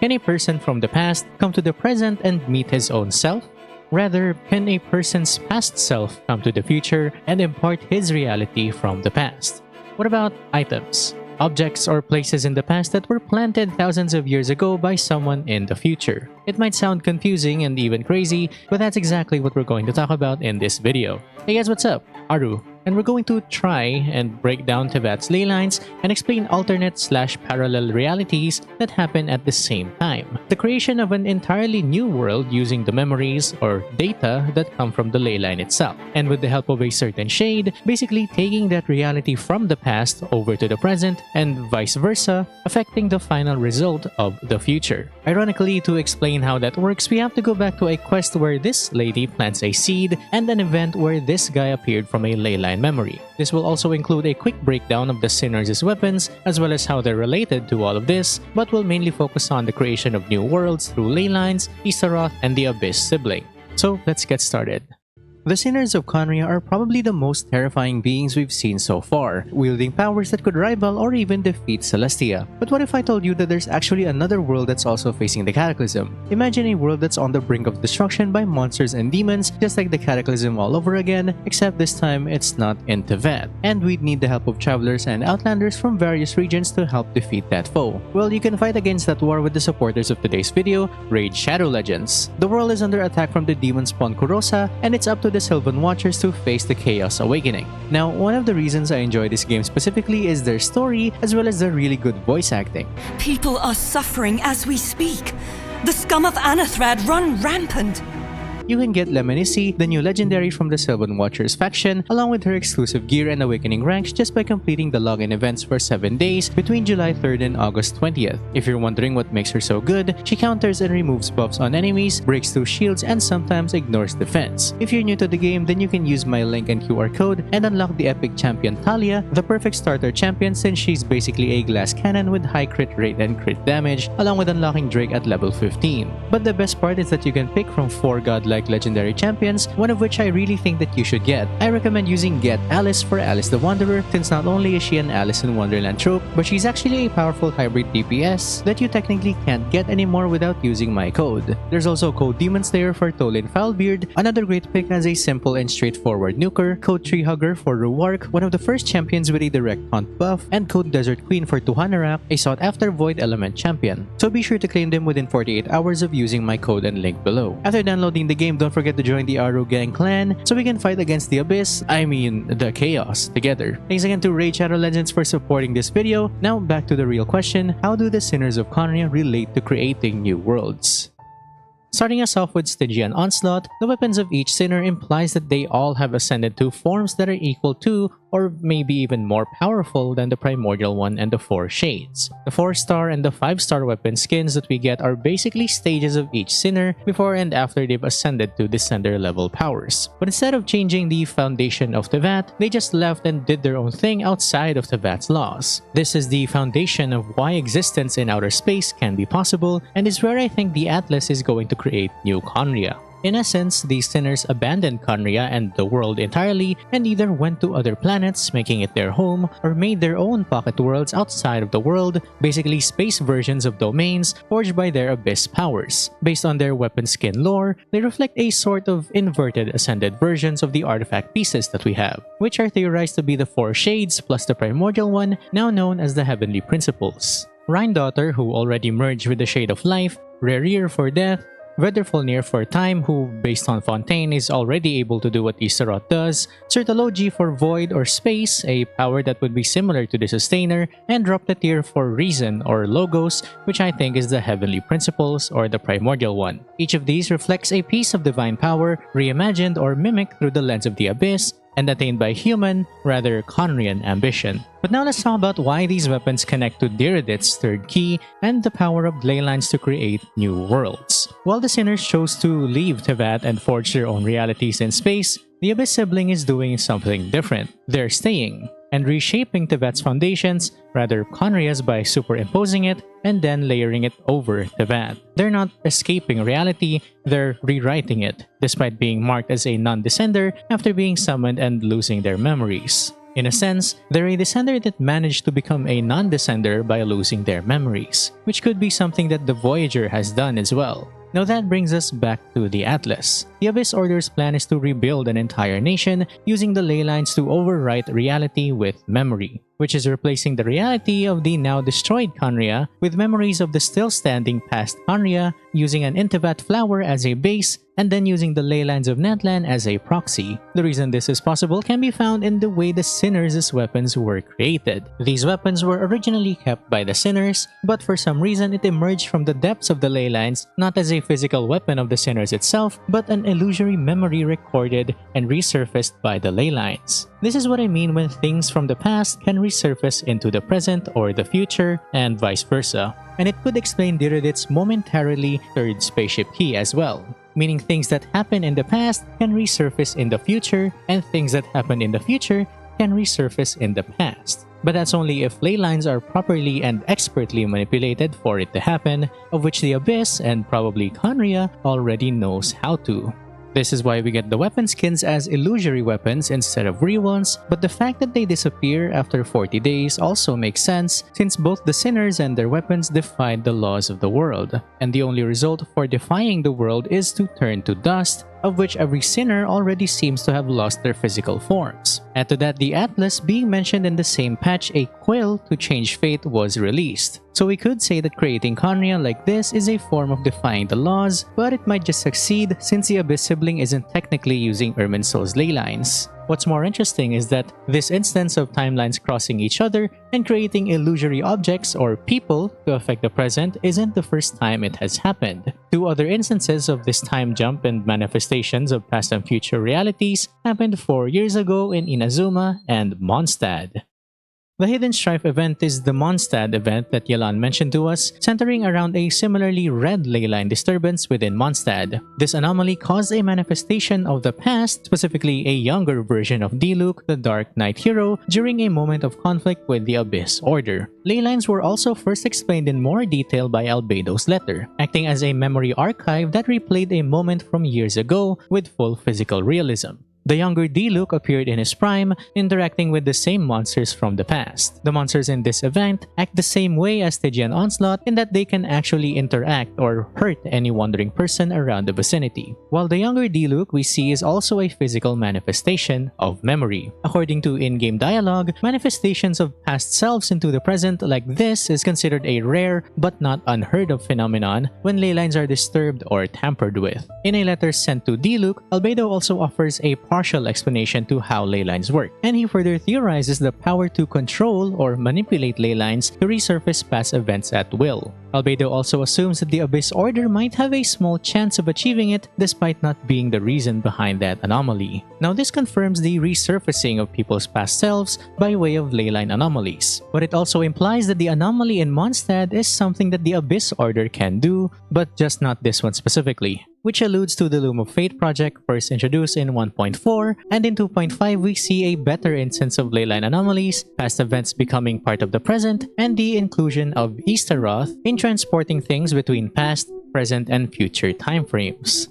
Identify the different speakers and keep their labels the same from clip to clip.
Speaker 1: Can a person from the past come to the present and meet his own self? Rather, can a person's past self come to the future and impart his reality from the past? What about items? Objects or places in the past that were planted thousands of years ago by someone in the future. It might sound confusing and even crazy, but that's exactly what we're going to talk about in this video. Hey guys, what's up? Aru, and we're going to try and break down Teyvat's ley lines and explain alternate/parallel realities that happen at the same time. The creation of an entirely new world using the memories or data that come from the ley line itself. And with the help of a certain shade, basically taking that reality from the past over to the present and vice versa, affecting the final result of the future. Ironically, to explain how that works, we have to go back to a quest where this lady plants a seed and an event where this guy appeared from a ley line memory. This will also include a quick breakdown of the sinners' weapons as well as how they're related to all of this, but will mainly focus on the creation of new worlds through ley lines, Isaroth, and the Abyss sibling. So let's get started. The sinners of Khaenri'ah are probably the most terrifying beings we've seen so far, wielding powers that could rival or even defeat Celestia. But what if I told you that there's actually another world that's also facing the Cataclysm? Imagine a world that's on the brink of destruction by monsters and demons, just like the Cataclysm all over again, except this time it's not in Teyvat. And we'd need the help of travelers and outlanders from various regions to help defeat that foe. Well, you can fight against that war with the supporters of today's video, Raid Shadow Legends. The world is under attack from the demon spawn Kurosa, and it's up to the Sylvan Watchers to face the Chaos Awakening. Now, one of the reasons I enjoy this game specifically is their story as well as their really good voice acting.
Speaker 2: People are suffering as we speak. The scum of Anathrad run rampant.
Speaker 1: You can get Leminisi, the new legendary from the Sylvan Watchers faction, along with her exclusive gear and awakening ranks just by completing the login events for 7 days between July 3rd and August 20th. If you're wondering what makes her so good, she counters and removes buffs on enemies, breaks through shields, and sometimes ignores defense. If you're new to the game, then you can use my link and QR code and unlock the epic champion Tallia, the perfect starter champion since she's basically a glass cannon with high crit rate and crit damage, along with unlocking Drake at level 15. But the best part is that you can pick from 4 godlike legendary champions, one of which I really think that you should get. I recommend using GETALICE for Alice the Wanderer, since not only is she an Alice in Wonderland trope, but she's actually a powerful hybrid DPS that you technically can't get anymore without using my code. There's also code Demon Slayer for Tolin Foulbeard, another great pick as a simple and straightforward nuker, code Tree Hugger for Ruark, one of the first champions with a direct hunt buff, and code Desert Queen for Khaenri'ah, a sought-after Void Element champion. So be sure to claim them within 48 hours of using my code and link below. After downloading the game, don't forget to join the Aru Gang clan so we can fight against the Abyss, the Chaos, together. Thanks again to Raid Shadow Legends for supporting this video. Now back to the real question, how do the sinners of Khaenri'ah relate to creating new worlds? Starting us off with Stygian Onslaught, the weapons of each sinner implies that they all have ascended to forms that are equal to, or maybe even more powerful than the primordial one and the 4 shades. The 4-star and the 5-star weapon skins that we get are basically stages of each sinner before and after they've ascended to descender level powers. But instead of changing the foundation of Teyvat, they just left and did their own thing outside of Teyvat's laws. This is the foundation of why existence in outer space can be possible, and is where I think the Atlas is going to create new Khaenri'ah. In essence, these sinners abandoned Khaenri'ah and the world entirely and either went to other planets, making it their home, or made their own pocket worlds outside of the world, basically space versions of domains forged by their Abyss powers. Based on their weapon skin lore, they reflect a sort of inverted ascended versions of the artifact pieces that we have, which are theorized to be the 4 shades plus the primordial one, now known as the Heavenly Principles. Rhine-Daughter, who already merged with the Shade of Life, Rerir for Death, Vedderfolnir for Time, who, based on Fontaine, is already able to do what Isaroth does, Certology for Void or Space, a power that would be similar to the Sustainer, and Droptetir for Reason or Logos, which I think is the Heavenly Principles or the Primordial one. Each of these reflects a piece of divine power, reimagined or mimicked through the lens of the Abyss, and attained by human, rather Khaenri'ah ambition. But now let's talk about why these weapons connect to Diridit's 3rd key and the power of ley lines to create new worlds. While the sinners chose to leave Teyvat and forge their own realities in space, the Abyss sibling is doing something different. They're staying and reshaping Teyvat's foundations, rather Khaenri'ah's, by superimposing it and then layering it over Teyvat. They're not escaping reality, they're rewriting it, despite being marked as a non-descender after being summoned and losing their memories. In a sense, they're a descender that managed to become a non-descender by losing their memories, which could be something that the Voyager has done as well. Now that brings us back to the Atlas. The Abyss Order's plan is to rebuild an entire nation using the ley lines to overwrite reality with memory, which is replacing the reality of the now destroyed Khaenri'ah with memories of the still standing past Khaenri'ah, using an Teyvat flower as a base and then using the ley lines of Natlan as a proxy. The reason this is possible can be found in the way the Sinners' weapons were created. These weapons were originally kept by the Sinners, but for some reason it emerged from the depths of the ley lines not as a physical weapon of the Sinners itself, but an illusory memory recorded and resurfaced by the ley lines. This is what I mean when things from the past can resurface into the present or the future, and vice versa. And it could explain Dirodit's momentarily third spaceship key as well, meaning things that happen in the past can resurface in the future, and things that happen in the future can resurface in the past. But that's only if ley lines are properly and expertly manipulated for it to happen, of which the Abyss and probably Khaenri'ah already knows how to. This is why we get the weapon skins as illusory weapons instead of real ones, but the fact that they disappear after 40 days also makes sense since both the Sinners and their weapons defied the laws of the world, and the only result for defying the world is to turn to dust, of which every Sinner already seems to have lost their physical forms. Add to that the Atlas being mentioned in the same patch, a quill to change fate was released. So we could say that creating Khaenri'ah like this is a form of defying the laws, but it might just succeed since the Abyss sibling isn't technically using Irminsul's ley lines. What's more interesting is that this instance of timelines crossing each other and creating illusory objects or people to affect the present isn't the first time it has happened. Two other instances of this time jump and manifestations of past and future realities happened 4 years ago in Inazuma and Mondstadt. The Hidden Strife event is the Mondstadt event that Yelan mentioned to us, centering around a similarly red ley line disturbance within Mondstadt. This anomaly caused a manifestation of the past, specifically a younger version of Diluc, the Dark Knight hero, during a moment of conflict with the Abyss Order. Ley lines were also first explained in more detail by Albedo's letter, acting as a memory archive that replayed a moment from years ago with full physical realism. The younger Diluc appeared in his prime, interacting with the same monsters from the past. The monsters in this event act the same way as Stygian Onslaught in that they can actually interact or hurt any wandering person around the vicinity. While the younger Diluc we see is also a physical manifestation of memory. According to in-game dialogue, manifestations of past selves into the present like this is considered a rare but not unheard of phenomenon when ley lines are disturbed or tampered with. In a letter sent to Diluc, Albedo also offers a partial explanation to how ley lines work, and he further theorizes the power to control or manipulate ley lines to resurface past events at will. Albedo also assumes that the Abyss Order might have a small chance of achieving it despite not being the reason behind that anomaly. Now this confirms the resurfacing of people's past selves by way of ley line anomalies, but it also implies that the anomaly in Mondstadt is something that the Abyss Order can do, but just not this one specifically, which alludes to the Loom of Fate project first introduced in 1.4, and in 2.5 we see a better instance of ley line anomalies, past events becoming part of the present, and the inclusion of Easteroth in transporting things between past, present, and future timeframes.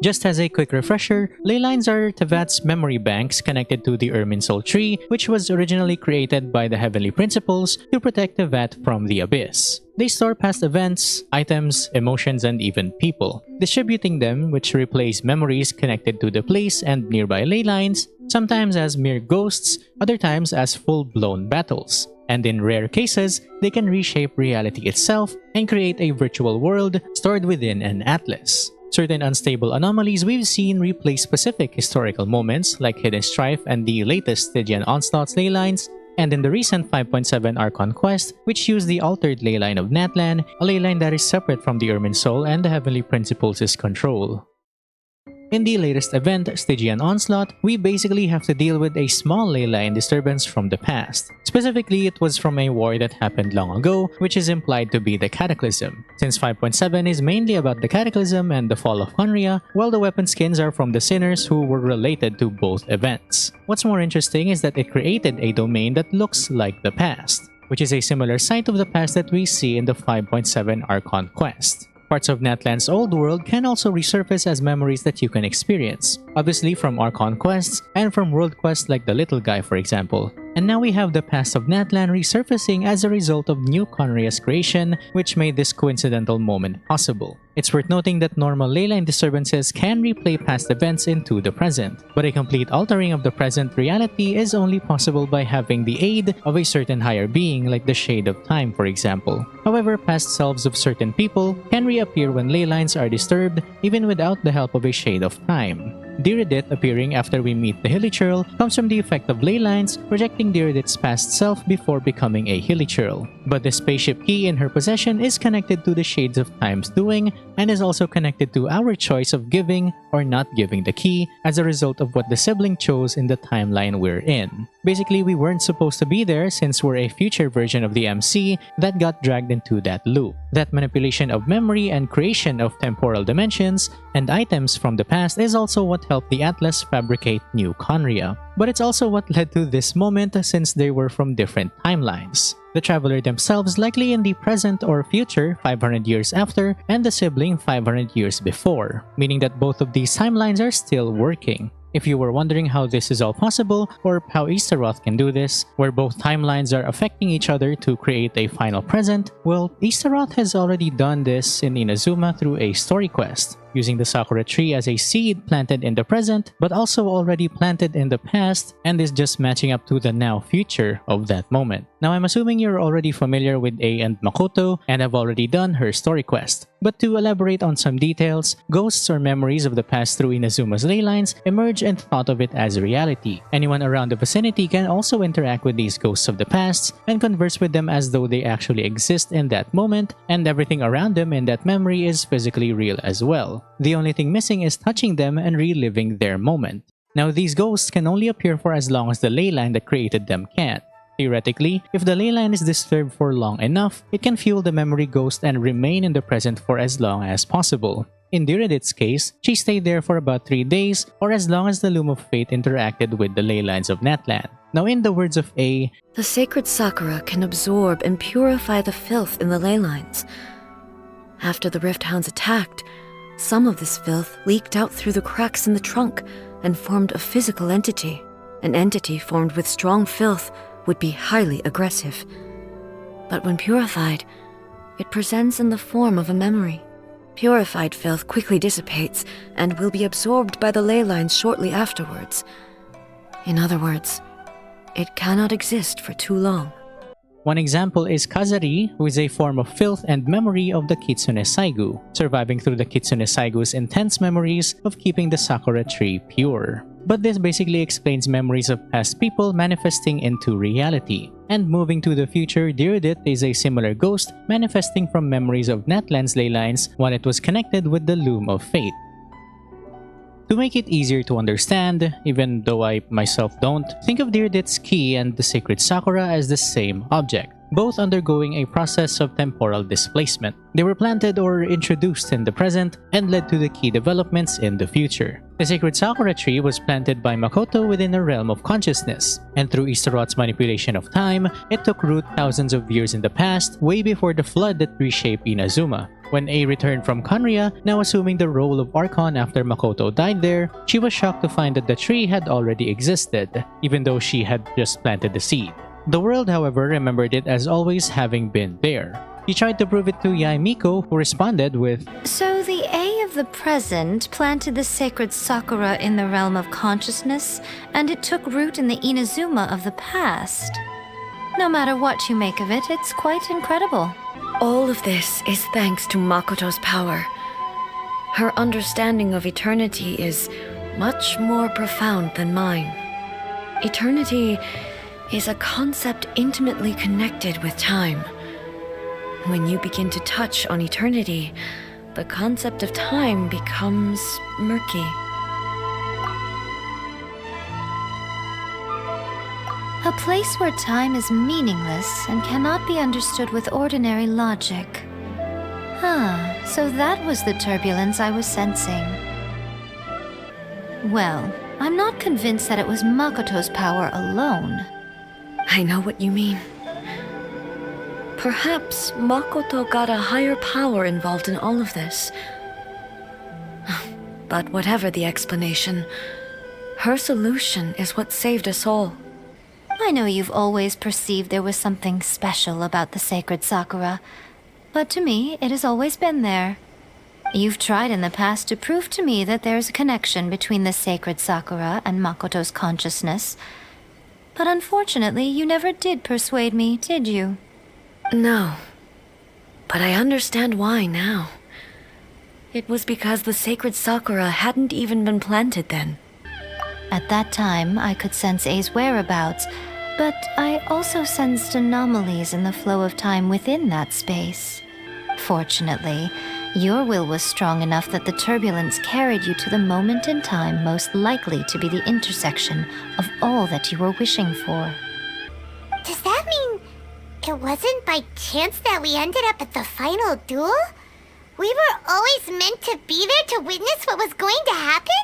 Speaker 1: Just as a quick refresher, ley lines are Teyvat's memory banks connected to the Irminsul tree, which was originally created by the Heavenly Principles to protect Teyvat from the Abyss. They store past events, items, emotions, and even people, distributing them which replays memories connected to the place and nearby ley lines, sometimes as mere ghosts, other times as full-blown battles. And in rare cases, they can reshape reality itself and create a virtual world stored within an atlas. Certain unstable anomalies we've seen replace specific historical moments like Hidden Strife and the latest Stygian Onslaught's ley lines, and in the recent 5.7 Archon quest, which used the altered ley line of Natlan, a ley line that is separate from the Irminsul and the Heavenly Principles' control. In the latest event, Stygian Onslaught, we basically have to deal with a small ley line disturbance from the past. Specifically, it was from a war that happened long ago, which is implied to be the Cataclysm, since 5.7 is mainly about the Cataclysm and the fall of Khaenri'ah, while the weapon skins are from the Sinners who were related to both events. What's more interesting is that it created a domain that looks like the past, which is a similar site of the past that we see in the 5.7 Archon quest. Parts of Natlan's old world can also resurface as memories that you can experience, obviously from Archon quests and from world quests like the Little Guy, for example. And now we have the past of Natlan resurfacing as a result of new Khaenri'ah's creation, which made this coincidental moment possible. It's worth noting that normal Ley Line disturbances can replay past events into the present, but a complete altering of the present reality is only possible by having the aid of a certain higher being like the Shade of Time, for example. However, past selves of certain people can reappear when Ley Lines are disturbed even without the help of a Shade of Time. Diridit appearing after we meet the Hilichurl comes from the effect of Ley Lines projecting Diridit's past self before becoming a Hilichurl. But the spaceship key in her possession is connected to the Shades of Time's doing and is also connected to our choice of giving or not giving the key as a result of what the sibling chose in the timeline we're in. Basically, we weren't supposed to be there since we're a future version of the MC that got dragged into that loop. That manipulation of memory and creation of temporal dimensions and items from the past is also what helped the Atlas fabricate new Khaenri'ah. But it's also what led to this moment since they were from different timelines. The Traveler themselves likely in the present or future 500 years after, and the sibling 500 years before, meaning that both of these timelines are still working. If you were wondering how this is all possible, or how Easteroth can do this, where both timelines are affecting each other to create a final present, well, Easteroth has already done this in Inazuma through a story quest, using the Sakura tree as a seed planted in the present, but also already planted in the past, and is just matching up to the now future of that moment. Now I'm assuming you're already familiar with A and Makoto, and have already done her story quest. But to elaborate on some details, ghosts or memories of the past through Inazuma's ley lines emerge and thought of it as reality. Anyone around the vicinity can also interact with these ghosts of the past and converse with them as though they actually exist in that moment, and everything around them in that memory is physically real as well. The only thing missing is touching them and reliving their moment. Now these ghosts can only appear for as long as the ley line that created them can. Theoretically, if the ley line is disturbed for long enough, it can fuel the memory ghost and remain in the present for as long as possible. In Diridit's case, she stayed there for about 3 days, or as long as the Loom of Fate interacted with the ley lines of Natlan. Now in the words of A,
Speaker 3: the sacred Sakura can absorb and purify the filth in the ley lines. After the Rift Hounds attacked, some of this filth leaked out through the cracks in the trunk and formed a physical entity. An entity formed with strong filth would be highly aggressive. But when purified, it presents in the form of a memory. Purified filth quickly dissipates and will be absorbed by the ley lines shortly afterwards. In other words, it cannot exist for too long.
Speaker 1: One example is Kazari, who is a form of filth and memory of the Kitsune Saigu, surviving through the Kitsune Saigu's intense memories of keeping the Sakura tree pure. But this basically explains memories of past people manifesting into reality. And moving to the future, Diridit is a similar ghost manifesting from memories of Natlan's ley lines while it was connected with the Loom of Fate. To make it easier to understand, even though I myself don't, think of Diridit's key and the sacred Sakura as the same object, both undergoing a process of temporal displacement. They were planted or introduced in the present and led to the key developments in the future. The sacred Sakura tree was planted by Makoto within a realm of consciousness, and through Easteroth's manipulation of time, it took root thousands of years in the past, way before the flood that reshaped Inazuma. When A returned from Khaenri'ah, now assuming the role of Archon after Makoto died there, she was shocked to find that the tree had already existed, even though she had just planted the seed. The world, however, remembered it as always having been there. She tried to prove it to Yae Miko, who responded with,
Speaker 4: "So the A of the present planted the sacred Sakura in the realm of consciousness, and it took root in the Inazuma of the past. No matter what you make of it, it's quite incredible."
Speaker 3: All of this is thanks to Makoto's power. Her understanding of eternity is much more profound than mine. Eternity is a concept intimately connected with time. When you begin to touch on eternity, the concept of time becomes murky.
Speaker 4: A place where time is meaningless and cannot be understood with ordinary logic. So that was the turbulence I was sensing. Well, I'm not convinced that it was Makoto's power alone.
Speaker 3: I know what you mean. Perhaps Makoto got a higher power involved in all of this. But whatever the explanation, her solution is what saved us all.
Speaker 4: I know you've always perceived there was something special about the sacred Sakura, but to me, it has always been there. You've tried in the past to prove to me that there's a connection between the sacred Sakura and Makoto's consciousness, but unfortunately, you never did persuade me, did you?
Speaker 3: No. But I understand why now. It was because the sacred Sakura hadn't even been planted then.
Speaker 4: At that time, I could sense A's whereabouts, but I also sensed anomalies in the flow of time within that space. Fortunately, your will was strong enough that the turbulence carried you to the moment in time most likely to be the intersection of all that you were wishing for.
Speaker 5: Does that mean it wasn't by chance that we ended up at the final duel? We were always meant to be there to witness what was going to happen?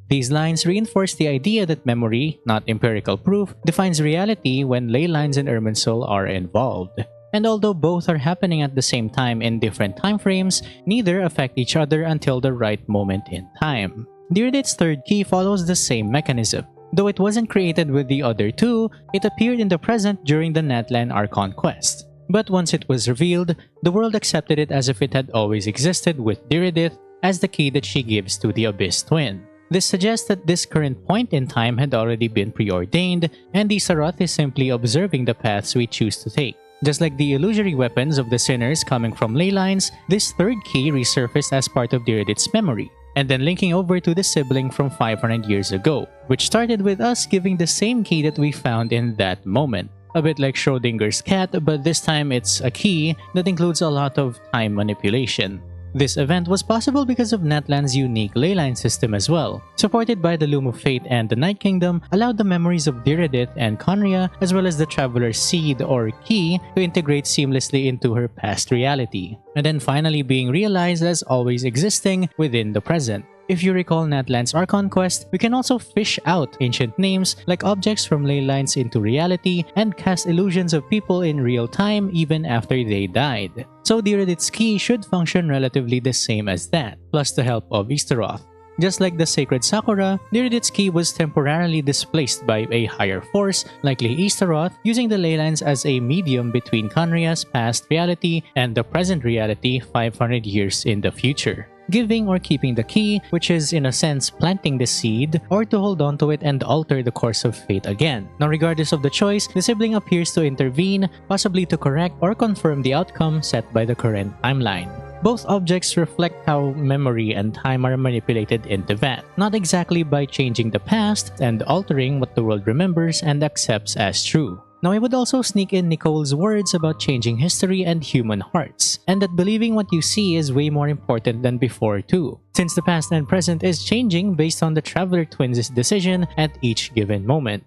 Speaker 1: These lines reinforce the idea that memory, not empirical proof, defines reality when ley lines and Irminsul are involved. And although both are happening at the same time in different time frames, neither affect each other until the right moment in time. Diridit's third key follows the same mechanism. Though it wasn't created with the other two, it appeared in the present during the Natlan Archon quest. But once it was revealed, the world accepted it as if it had always existed with Diridith as the key that she gives to the Abyss Twin. This suggests that this current point in time had already been preordained, and Isaroth is simply observing the paths we choose to take. Just like the illusory weapons of the sinners coming from ley lines, this third key resurfaced as part of Diridith's memory, and then linking over to the sibling from 500 years ago, which started with us giving the same key that we found in that moment. A bit like Schrodinger's cat, but this time it's a key that includes a lot of time manipulation. This event was possible because of Natlan's unique ley line system as well. Supported by the Loom of Fate and the Night Kingdom, allowed the memories of Diridith and Khaenri'ah as well as the Traveler's Seed or Key to integrate seamlessly into her past reality, and then finally being realized as always existing within the present. If you recall Natlan's Archon quest, we can also fish out ancient names like objects from ley lines into reality and cast illusions of people in real time even after they died. So Diridith's key should function relatively the same as that, plus the help of Istaroth. Just like the sacred Sakura, Diridith's key was temporarily displaced by a higher force, likely Istaroth, using the ley lines as a medium between Khaenri'ah's past reality and the present reality 500 years in the future. Giving or keeping the key, which is in a sense planting the seed, or to hold on to it and alter the course of fate again. Now regardless of the choice, the sibling appears to intervene, possibly to correct or confirm the outcome set by the current timeline. Both objects reflect how memory and time are manipulated in Teyvat, not exactly by changing the past and altering what the world remembers and accepts as true. Now I would also sneak in Nicole's words about changing history and human hearts, and that believing what you see is way more important than before too, since the past and present is changing based on the Traveler Twins' decision at each given moment.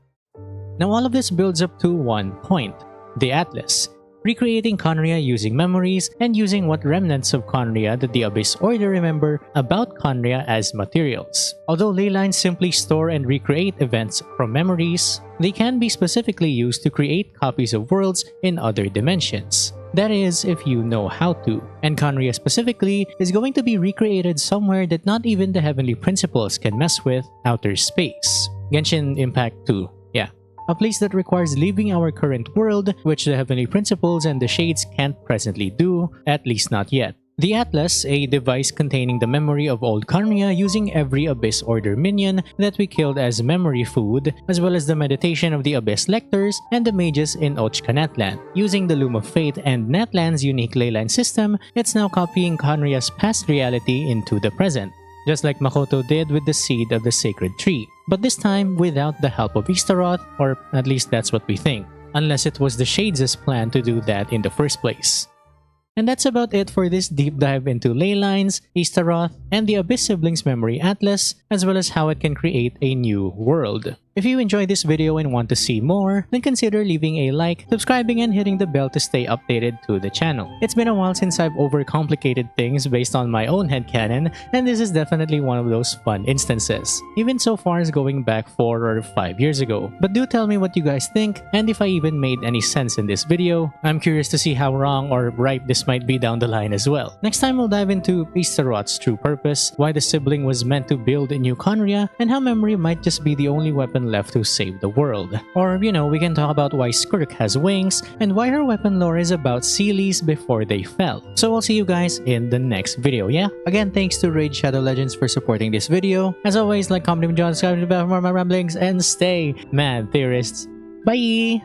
Speaker 1: Now all of this builds up to one point, the Atlas. Recreating Khaenri'ah using memories and using what remnants of Khaenri'ah that the Abyss Order remember about Khaenri'ah as materials. Although ley lines simply store and recreate events from memories, they can be specifically used to create copies of worlds in other dimensions. That is, if you know how to. And Khaenri'ah specifically is going to be recreated somewhere that not even the Heavenly Principles can mess with, outer space. Genshin Impact 2. A place that requires leaving our current world, which the Heavenly Principles and the Shades can't presently do, at least not yet. The Atlas, a device containing the memory of old Khaenri'ah using every Abyss Order minion that we killed as memory food, as well as the meditation of the Abyss Lectors and the mages in Ochka Natlan. Using the Loom of Fate and Natlan's unique ley line system, it's now copying Khaenri'ah's past reality into the present, just like Makoto did with the seed of the sacred tree. But this time without the help of Istaroth, or at least that's what we think, unless it was the Shades' plan to do that in the first place. And that's about it for this deep dive into ley lines, Istaroth, and the Abyss Siblings Memory Atlas, as well as how it can create a new world. If you enjoyed this video and want to see more, then consider leaving a like, subscribing, and hitting the bell to stay updated to the channel. It's been a while since I've overcomplicated things based on my own headcanon, and this is definitely one of those fun instances, even so far as going back 4 or 5 years ago. But do tell me what you guys think, and if I even made any sense in this video. I'm curious to see how wrong or right this might be down the line as well. Next time we'll dive into Istarot's true purpose, why the sibling was meant to build a new Khaenri'ah, and how memory might just be the only weapon left to save the world. Or, you know, we can talk about why Skirk has wings, and why her weapon lore is about Sealies before they fell. So I'll see you guys in the next video, yeah? Again, thanks to Raid Shadow Legends for supporting this video. As always, like, comment, and subscribe for more of my ramblings, and stay mad, theorists. Bye!